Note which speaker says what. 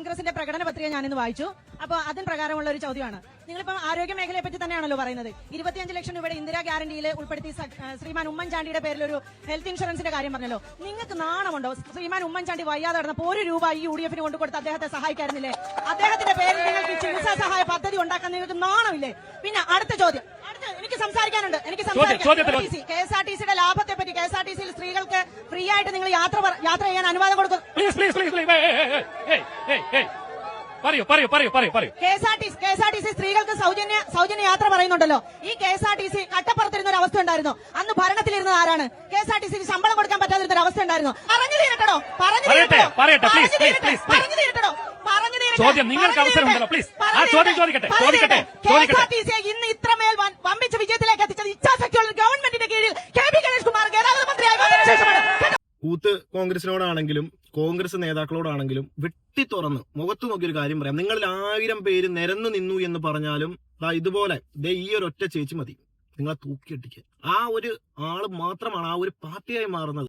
Speaker 1: കോൺഗ്രസിന്റെ പ്രകടന പത്രിക ഞാനിന്ന് വായിച്ചു. അപ്പോൾ അതിന് പ്രകാരമുള്ള ഒരു ചോദ്യമാണ്. നിങ്ങളിപ്പം ആരോഗ്യ മേഖലയെ പറ്റി തന്നെയാണല്ലോ പറയുന്നത്. 25 ലക്ഷം രൂപയുടെ ഇന്ദിരാ ഗ്യാരണ്ടിയിൽ ഉൾപ്പെടുത്തി ശ്രീമാൻ ഉമ്മൻചാണ്ടിയുടെ പേരിൽ ഒരു ഹെൽത്ത് ഇൻഷുറൻസിന്റെ കാര്യം പറഞ്ഞല്ലോ. നിങ്ങൾക്ക് നാണമുണ്ടോ? ശ്രീമാൻ ഉമ്മൻചാണ്ടി വയ്യാതെ നടന്നപ്പോൾ 1 രൂപ ഈ UDF കൊണ്ടു കൊടുത്ത് അദ്ദേഹത്തെ സഹായിക്കാറുന്നില്ലേ? അദ്ദേഹത്തിന്റെ പേരിൽ നിങ്ങൾക്ക് ചികിത്സാ സഹായ പദ്ധതി ഉണ്ടാക്കാൻ നിങ്ങൾക്ക് നാണമില്ലേ? പിന്നെ അടുത്ത ചോദ്യം, എനിക്ക് സംസാരിക്കാനുണ്ട്. KSRTCയുടെ ലാഭത്തെ പറ്റി, KSRTCയിൽ സ്ത്രീകൾക്ക് ഫ്രീ ആയിട്ട് നിങ്ങൾ യാത്ര ചെയ്യാൻ അനുവാദം കൊടുക്കും. KSRTC സ്ത്രീകൾക്ക് സൗജന്യ യാത്ര പറയുന്നുണ്ടല്ലോ. ഈ KSRTC കട്ടപ്പുറത്തിരുന്ന ഒരു അവസ്ഥ ഉണ്ടായിരുന്നു. അന്ന് ഭരണത്തിലിരുന്നത് ആരാണ്? KSRTCക്ക് ശമ്പളം കൊടുക്കാൻ പറ്റാതിരുന്ന ഒരു അവസ്ഥ ഉണ്ടായിരുന്നു. പറഞ്ഞു തീരട്ടോ.
Speaker 2: ചോദ്യം നിങ്ങൾക്ക് അവസരമുണ്ടല്ലോ, പ്ലീസ്. ആ ചോദ്യം ചോദിക്കട്ടെ.
Speaker 1: KSRTCയെ ഇന്ന് ഇത്രമേൽ വമ്പിച്ച വിജയത്തിലേക്ക് എത്തിച്ചത് ഇച്ഛാശക്തിയുള്ള ഗവൺമെന്റിന്റെ കീഴിൽ KB ഗണേഷ് കുമാർ ഗതാഗത മന്ത്രിയായി വന്നതിന് ശേഷമാണ്.
Speaker 3: യൂത്ത് കോൺഗ്രസിനോടാണെങ്കിലും കോൺഗ്രസ് നേതാക്കളോടാണെങ്കിലും വെട്ടി തുറന്ന് മുഖത്ത് നോക്കിയൊരു കാര്യം പറയാം. നിങ്ങളിൽ 1000 പേര് നിരന്നു നിന്നു എന്ന് പറഞ്ഞാലും ഇതുപോലെ ഈ ഒരു ഒറ്റ ചേച്ചി മതി നിങ്ങളെ തൂക്കിയിട്ടിക്കാൻ. ആ ഒരു ആള് മാത്രമാണ് ആ ഒരു പാർട്ടിയായി മാറുന്നത്.